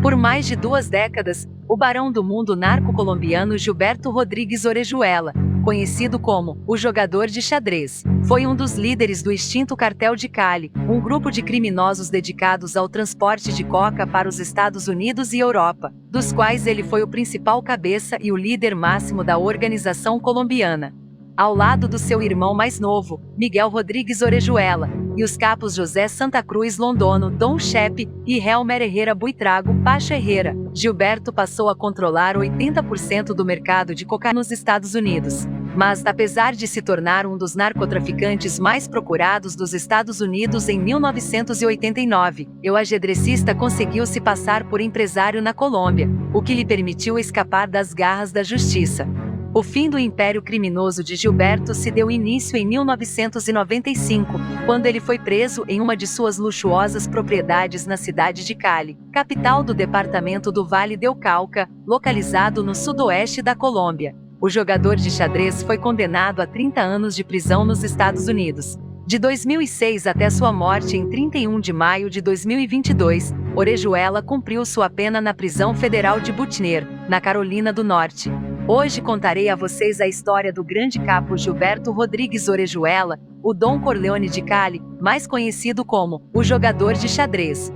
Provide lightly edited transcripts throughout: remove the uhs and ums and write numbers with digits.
Por mais de 2 décadas, o barão do mundo narco-colombiano Gilberto Rodríguez Orejuela, conhecido como o jogador de xadrez, foi um dos líderes do extinto Cartel de Cali, um grupo de criminosos dedicados ao transporte de coca para os Estados Unidos e Europa, dos quais ele foi o principal cabeça e o líder máximo da organização colombiana. Ao lado do seu irmão mais novo, Miguel Rodríguez Orejuela, e os capos José Santa Cruz Londono, Dom Chepe e Helmer Herrera Buitrago Pacha Herrera, Gilberto passou a controlar 80% do mercado de cocaína nos Estados Unidos. Mas, apesar de se tornar um dos narcotraficantes mais procurados dos Estados Unidos em 1989, o ajedrecista conseguiu se passar por empresário na Colômbia, o que lhe permitiu escapar das garras da justiça. O fim do império criminoso de Gilberto se deu início em 1995, quando ele foi preso em uma de suas luxuosas propriedades na cidade de Cali, capital do departamento do Vale del Cauca, localizado no sudoeste da Colômbia. O jogador de xadrez foi condenado a 30 anos de prisão nos Estados Unidos. De 2006 até sua morte em 31 de maio de 2022, Orejuela cumpriu sua pena na prisão federal de Butner, na Carolina do Norte. Hoje contarei a vocês a história do grande capo Gilberto Rodríguez Orejuela, o Don Corleone de Cali, mais conhecido como o jogador de xadrez.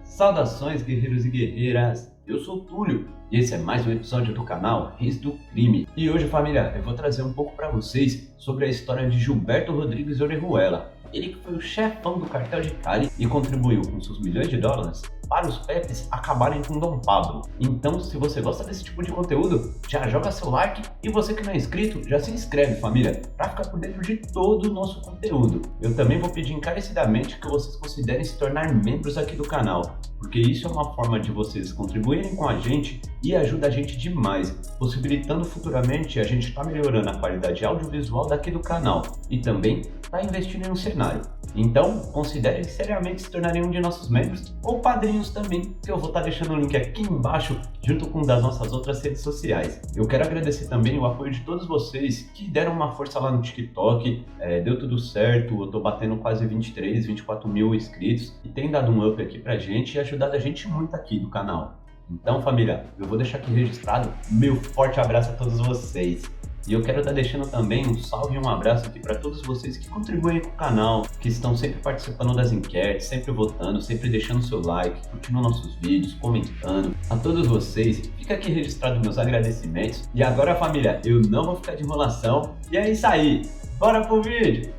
Saudações, guerreiros e guerreiras! Eu sou o Túlio e esse é mais um episódio do canal Reis do Crime. E hoje, família, eu vou trazer um pouco para vocês sobre a história de Gilberto Rodríguez Orejuela. Ele que foi o chefão do Cartel de Cali e contribuiu com seus milhões de dólares para os Pepes acabarem com Dom Pablo. Então, se você gosta desse tipo de conteúdo, já joga seu like e você que não é inscrito, já se inscreve, família, para ficar por dentro de todo o nosso conteúdo. Eu também vou pedir encarecidamente que vocês considerem se tornar membros aqui do canal, porque isso é uma forma de vocês contribuírem com a gente e ajuda a gente demais, possibilitando futuramente a gente estar melhorando a qualidade audiovisual daqui do canal e também estar investindo em um cenário. Então, considerem seriamente se tornarem um de nossos membros ou padrinhos também, que eu vou estar deixando o link aqui embaixo, junto com um das nossas outras redes sociais. Eu quero agradecer também o apoio de todos vocês que deram uma força lá no TikTok, deu tudo certo, eu tô batendo quase 24 mil inscritos e tem dado um up aqui pra gente e ajudado a gente muito aqui do canal. Então, família, eu vou deixar aqui registrado meu forte abraço a todos vocês. E eu quero estar deixando também um salve e um abraço aqui para todos vocês que contribuem com o canal, que estão sempre participando das enquetes, sempre votando, sempre deixando seu like, curtindo nossos vídeos, comentando. A todos vocês, fica aqui registrado meus agradecimentos. E agora, família, eu não vou ficar de enrolação. E é isso aí, bora pro vídeo!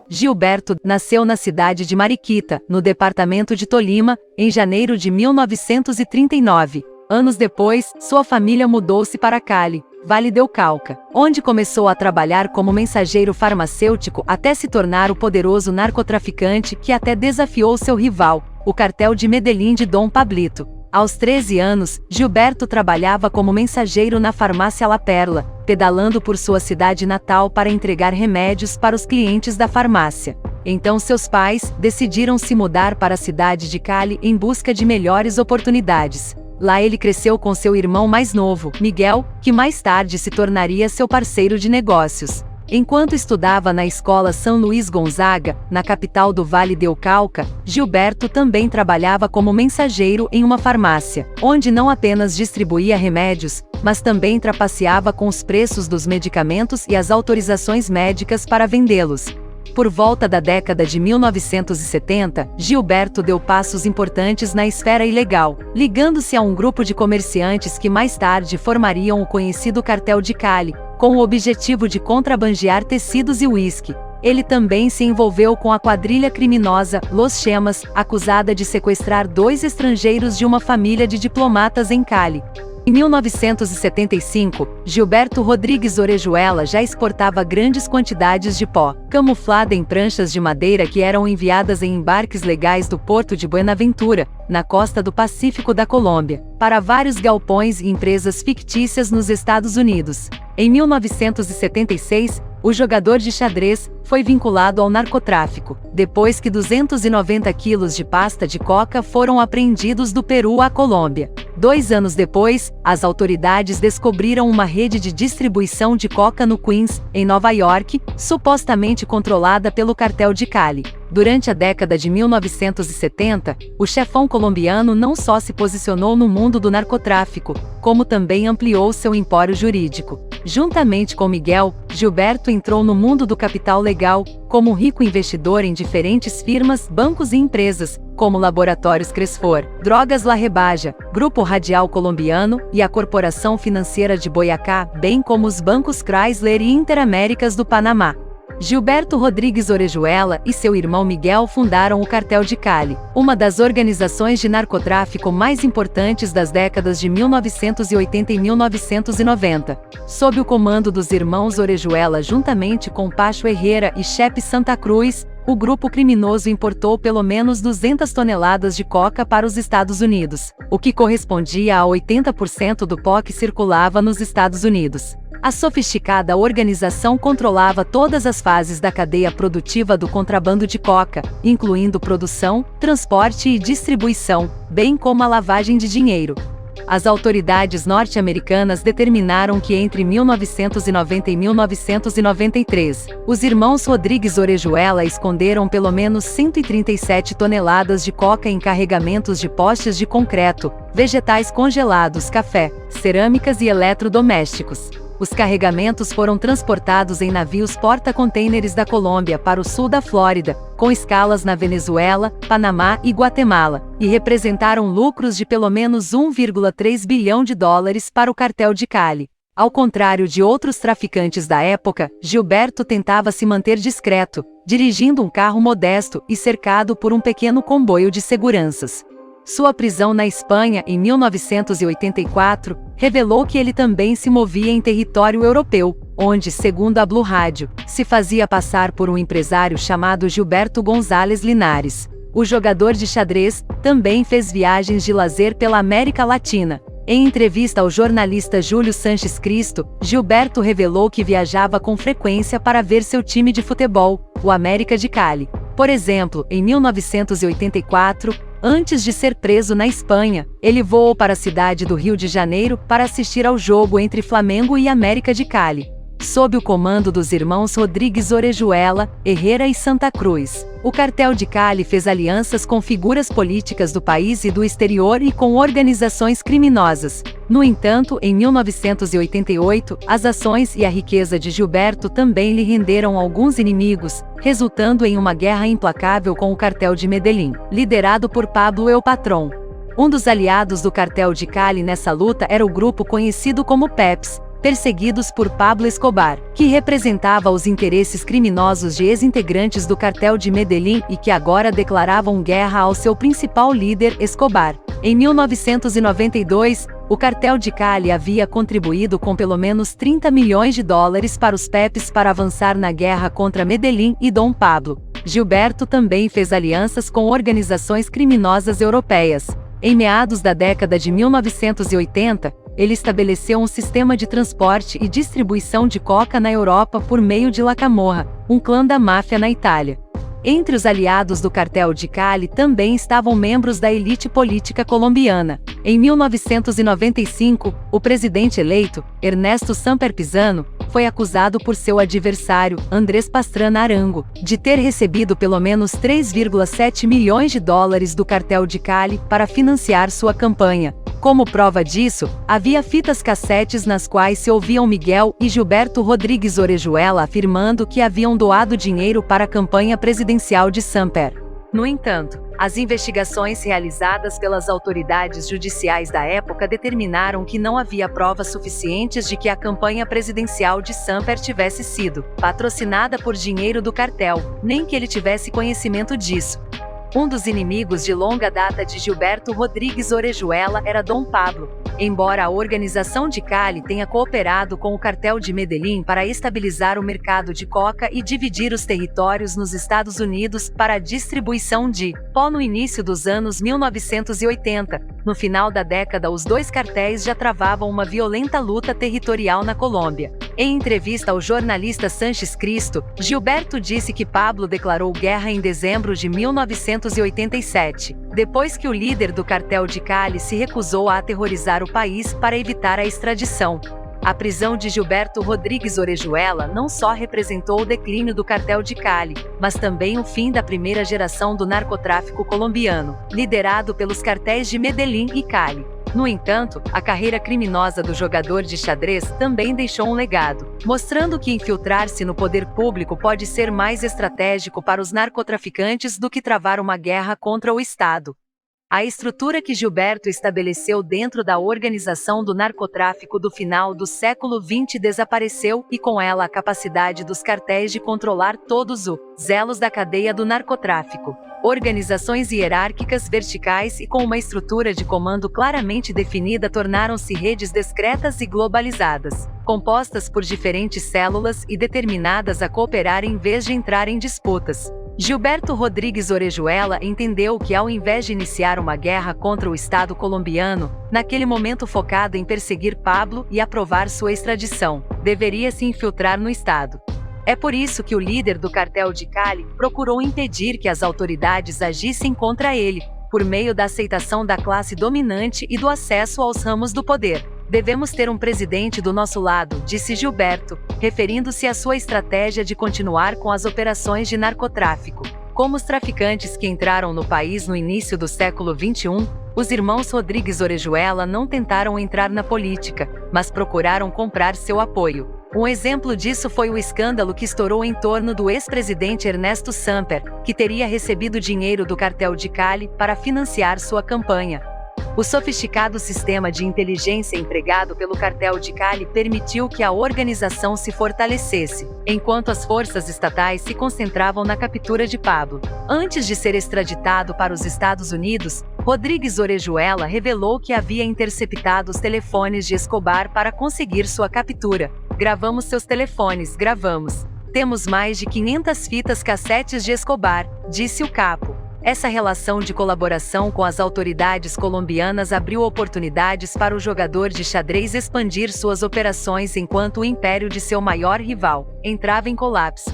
Gilberto nasceu na cidade de Mariquita, no departamento de Tolima, em janeiro de 1939. Anos depois, sua família mudou-se para Cali, Vale del Cauca, onde começou a trabalhar como mensageiro farmacêutico até se tornar o poderoso narcotraficante que até desafiou seu rival, o cartel de Medellín de Dom Pablito. Aos 13 anos, Gilberto trabalhava como mensageiro na farmácia La Perla, pedalando por sua cidade natal para entregar remédios para os clientes da farmácia. Então seus pais decidiram se mudar para a cidade de Cali em busca de melhores oportunidades. Lá ele cresceu com seu irmão mais novo, Miguel, que mais tarde se tornaria seu parceiro de negócios. Enquanto estudava na escola São Luís Gonzaga, na capital do Vale del Cauca, Gilberto também trabalhava como mensageiro em uma farmácia, onde não apenas distribuía remédios, mas também trapaceava com os preços dos medicamentos e as autorizações médicas para vendê-los. Por volta da década de 1970, Gilberto deu passos importantes na esfera ilegal, ligando-se a um grupo de comerciantes que mais tarde formariam o conhecido Cartel de Cali, com o objetivo de contrabandear tecidos e uísque. Ele também se envolveu com a quadrilha criminosa Los Chemas, acusada de sequestrar 2 estrangeiros de uma família de diplomatas em Cali. Em 1975, Gilberto Rodríguez Orejuela já exportava grandes quantidades de pó, camuflada em pranchas de madeira que eram enviadas em embarques legais do porto de Buenaventura, na costa do Pacífico da Colômbia, para vários galpões e empresas fictícias nos Estados Unidos. Em 1976, o jogador de xadrez foi vinculado ao narcotráfico, depois que 290 quilos de pasta de coca foram apreendidos do Peru à Colômbia. 2 anos depois, as autoridades descobriram uma rede de distribuição de coca no Queens, em Nova York, supostamente controlada pelo cartel de Cali. Durante a década de 1970, o chefão colombiano não só se posicionou no mundo do narcotráfico, como também ampliou seu empório jurídico. Juntamente com Miguel, Gilberto entrou no mundo do capital legal, como rico investidor em diferentes firmas, bancos e empresas, como Laboratórios Cresfor, Drogas La Rebaja, Grupo Radial Colombiano e a Corporação Financeira de Boyacá, bem como os bancos Chrysler e Interaméricas do Panamá. Gilberto Rodrigues Orejuela e seu irmão Miguel fundaram o Cartel de Cali, uma das organizações de narcotráfico mais importantes das décadas de 1980 e 1990. Sob o comando dos irmãos Orejuela juntamente com Pacho Herrera e Chepe Santa Cruz, o grupo criminoso importou pelo menos 200 toneladas de coca para os Estados Unidos, o que correspondia a 80% do pó que circulava nos Estados Unidos. A sofisticada organização controlava todas as fases da cadeia produtiva do contrabando de coca, incluindo produção, transporte e distribuição, bem como a lavagem de dinheiro. As autoridades norte-americanas determinaram que entre 1990 e 1993, os irmãos Rodrigues Orejuela esconderam pelo menos 137 toneladas de coca em carregamentos de postes de concreto, vegetais congelados, café, cerâmicas e eletrodomésticos. Os carregamentos foram transportados em navios porta-contêineres da Colômbia para o sul da Flórida, com escalas na Venezuela, Panamá e Guatemala, e representaram lucros de pelo menos 1,3 bilhão de dólares para o cartel de Cali. Ao contrário de outros traficantes da época, Gilberto tentava se manter discreto, dirigindo um carro modesto e cercado por um pequeno comboio de seguranças. Sua prisão na Espanha, em 1984, revelou que ele também se movia em território europeu, onde, segundo a Blue Radio, se fazia passar por um empresário chamado Gilberto González Linares. O jogador de xadrez também fez viagens de lazer pela América Latina. Em entrevista ao jornalista Júlio Sanches Cristo, Gilberto revelou que viajava com frequência para ver seu time de futebol, o América de Cali. Por exemplo, em 1984, antes de ser preso na Espanha, ele voou para a cidade do Rio de Janeiro para assistir ao jogo entre Flamengo e América de Cali. Sob o comando dos irmãos Rodrigues Orejuela, Herrera e Santa Cruz, o Cartel de Cali fez alianças com figuras políticas do país e do exterior e com organizações criminosas. No entanto, em 1988, as ações e a riqueza de Gilberto também lhe renderam alguns inimigos, resultando em uma guerra implacável com o Cartel de Medellín, liderado por Pablo El Patrón. Um dos aliados do Cartel de Cali nessa luta era o grupo conhecido como Peps, perseguidos por Pablo Escobar, que representava os interesses criminosos de ex-integrantes do Cartel de Medellín e que agora declaravam guerra ao seu principal líder, Escobar. Em 1992, o Cartel de Cali havia contribuído com pelo menos 30 milhões de dólares para os Peps para avançar na guerra contra Medellín e Dom Pablo. Gilberto também fez alianças com organizações criminosas europeias. Em meados da década de 1980, ele estabeleceu um sistema de transporte e distribuição de coca na Europa por meio de La Camorra, um clã da máfia na Itália. Entre os aliados do Cartel de Cali também estavam membros da elite política colombiana. Em 1995, o presidente eleito, Ernesto Samper Pizano, foi acusado por seu adversário, Andrés Pastrana Arango, de ter recebido pelo menos 3,7 milhões de dólares do Cartel de Cali para financiar sua campanha. Como prova disso, havia fitas cassetes nas quais se ouviam Miguel e Gilberto Rodrigues Orejuela afirmando que haviam doado dinheiro para a campanha presidencial de Samper. No entanto, as investigações realizadas pelas autoridades judiciais da época determinaram que não havia provas suficientes de que a campanha presidencial de Samper tivesse sido patrocinada por dinheiro do cartel, nem que ele tivesse conhecimento disso. Um dos inimigos de longa data de Gilberto Rodrigues Orejuela era Dom Pablo. Embora a organização de Cali tenha cooperado com o Cartel de Medellín para estabilizar o mercado de coca e dividir os territórios nos Estados Unidos para a distribuição de pó no início dos anos 1980, no final da década os dois cartéis já travavam uma violenta luta territorial na Colômbia. Em entrevista ao jornalista Sanches Cristo, Gilberto disse que Pablo declarou guerra em dezembro de 1987, depois que o líder do cartel de Cali se recusou a aterrorizar o país para evitar a extradição. A prisão de Gilberto Rodrigues Orejuela não só representou o declínio do cartel de Cali, mas também o fim da primeira geração do narcotráfico colombiano, liderado pelos cartéis de Medellín e Cali. No entanto, a carreira criminosa do jogador de xadrez também deixou um legado, mostrando que infiltrar-se no poder público pode ser mais estratégico para os narcotraficantes do que travar uma guerra contra o Estado. A estrutura que Gilberto estabeleceu dentro da organização do narcotráfico do final do século XX desapareceu e com ela a capacidade dos cartéis de controlar todos os elos da cadeia do narcotráfico. Organizações hierárquicas verticais e com uma estrutura de comando claramente definida tornaram-se redes discretas e globalizadas, compostas por diferentes células e determinadas a cooperar em vez de entrar em disputas. Gilberto Rodrigues Orejuela entendeu que ao invés de iniciar uma guerra contra o Estado colombiano, naquele momento focado em perseguir Pablo e aprovar sua extradição, deveria se infiltrar no Estado. É por isso que o líder do cartel de Cali procurou impedir que as autoridades agissem contra ele, por meio da aceitação da classe dominante e do acesso aos ramos do poder. Devemos ter um presidente do nosso lado, disse Gilberto, referindo-se à sua estratégia de continuar com as operações de narcotráfico. Como os traficantes que entraram no país no início do século XXI, os irmãos Rodrigues Orejuela não tentaram entrar na política, mas procuraram comprar seu apoio. Um exemplo disso foi o escândalo que estourou em torno do ex-presidente Ernesto Samper, que teria recebido dinheiro do cartel de Cali para financiar sua campanha. O sofisticado sistema de inteligência empregado pelo cartel de Cali permitiu que a organização se fortalecesse, enquanto as forças estatais se concentravam na captura de Pablo. Antes de ser extraditado para os Estados Unidos, Rodrigues Orejuela revelou que havia interceptado os telefones de Escobar para conseguir sua captura. Gravamos seus telefones, gravamos. Temos mais de 500 fitas cassetes de Escobar, disse o capo. Essa relação de colaboração com as autoridades colombianas abriu oportunidades para o jogador de xadrez expandir suas operações enquanto o império de seu maior rival entrava em colapso.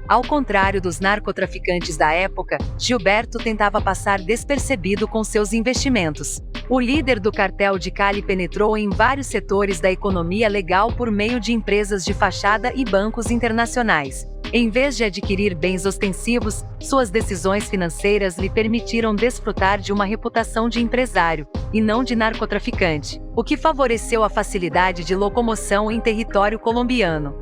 Ao contrário dos narcotraficantes da época, Gilberto tentava passar despercebido com seus investimentos. O líder do cartel de Cali penetrou em vários setores da economia legal por meio de empresas de fachada e bancos internacionais. Em vez de adquirir bens ostensivos, suas decisões financeiras lhe permitiram desfrutar de uma reputação de empresário, e não de narcotraficante, o que favoreceu a facilidade de locomoção em território colombiano.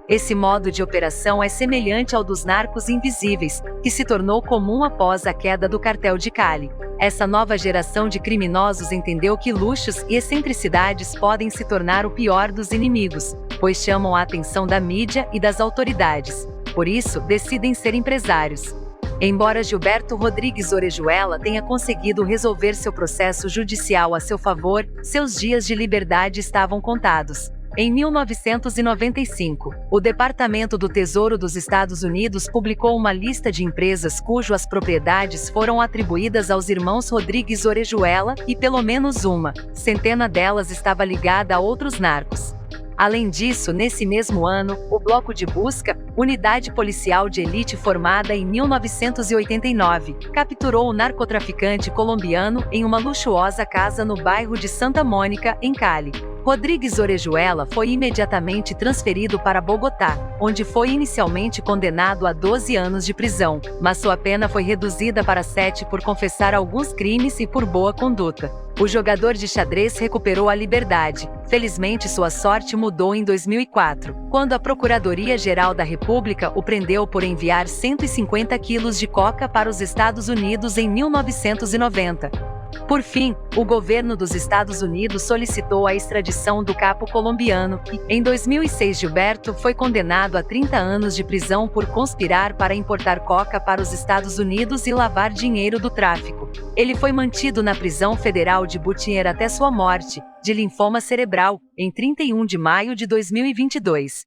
Esse modo de operação é semelhante ao dos narcos invisíveis, que se tornou comum após a queda do cartel de Cali. Essa nova geração de criminosos entendeu que luxos e excentricidades podem se tornar o pior dos inimigos, pois chamam a atenção da mídia e das autoridades. Por isso, decidem ser empresários. Embora Gilberto Rodrigues Orejuela tenha conseguido resolver seu processo judicial a seu favor, seus dias de liberdade estavam contados. Em 1995, o Departamento do Tesouro dos Estados Unidos publicou uma lista de empresas cujas propriedades foram atribuídas aos irmãos Rodrigues Orejuela e pelo menos uma centena delas estava ligada a outros narcos. Além disso, nesse mesmo ano, o Bloco de Busca, unidade policial de elite formada em 1989, capturou o narcotraficante colombiano em uma luxuosa casa no bairro de Santa Mônica, em Cali. Rodrigues Orejuela foi imediatamente transferido para Bogotá, onde foi inicialmente condenado a 12 anos de prisão, mas sua pena foi reduzida para 7 por confessar alguns crimes e por boa conduta. O jogador de xadrez recuperou a liberdade. Felizmente, sua sorte mudou em 2004, quando a Procuradoria-Geral da República o prendeu por enviar 150 quilos de coca para os Estados Unidos em 1990. Por fim, o governo dos Estados Unidos solicitou a extradição do capo colombiano e, em 2006, Gilberto foi condenado a 30 anos de prisão por conspirar para importar coca para os Estados Unidos e lavar dinheiro do tráfico. Ele foi mantido na prisão federal de Butcher até sua morte, de linfoma cerebral, em 31 de maio de 2022.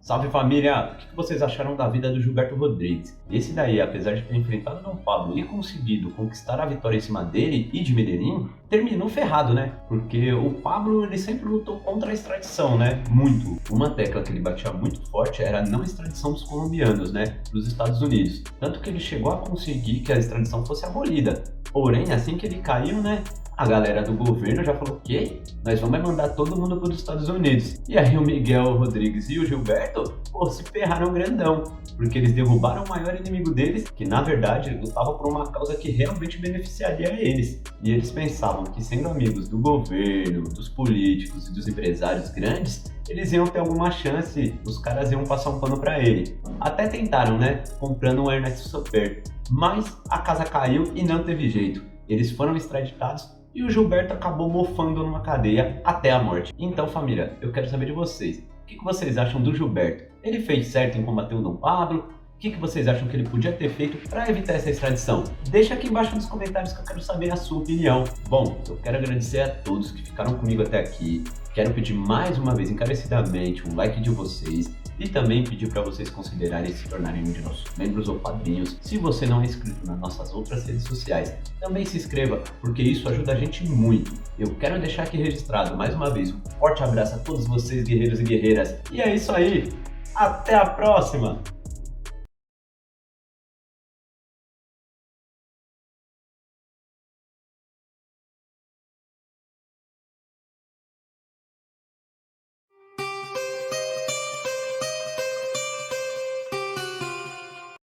Salve família! O que vocês acharam da vida do Gilberto Rodrigues? Esse daí, apesar de ter enfrentado Dom Pablo e conseguido conquistar a vitória em cima dele e de Medellín, terminou ferrado, né? Porque o Pablo, ele sempre lutou contra a extradição, né? Muito. Uma tecla que ele batia muito forte era a não extradição dos colombianos, né? Dos Estados Unidos. Tanto que ele chegou a conseguir que a extradição fosse abolida. Porém, assim que ele caiu, né? A galera do governo já falou que nós vamos mandar todo mundo para os Estados Unidos. E aí o Miguel Rodrigues e o Gilberto, pô, se ferraram grandão, porque eles derrubaram o maior inimigo deles, que na verdade lutava por uma causa que realmente beneficiaria eles. E eles pensavam que sendo amigos do governo, dos políticos e dos empresários grandes, eles iam ter alguma chance, os caras iam passar um pano para ele. Até tentaram, né, comprando um Ernesto Soper, mas a casa caiu e não teve jeito. Eles foram extraditados e o Gilberto acabou mofando numa cadeia até a morte. Então, família, eu quero saber de vocês. O que vocês acham do Gilberto? Ele fez certo em combater o Dom Pablo? O que vocês acham que ele podia ter feito para evitar essa extradição? Deixa aqui embaixo nos comentários que eu quero saber a sua opinião. Bom, eu quero agradecer a todos que ficaram comigo até aqui. Quero pedir mais uma vez encarecidamente um like de vocês e também pedir para vocês considerarem se tornarem um de nossos membros ou padrinhos. Se você não é inscrito nas nossas outras redes sociais, também se inscreva, porque isso ajuda a gente muito. Eu quero deixar aqui registrado mais uma vez um forte abraço a todos vocês, guerreiros e guerreiras. E é isso aí, até a próxima!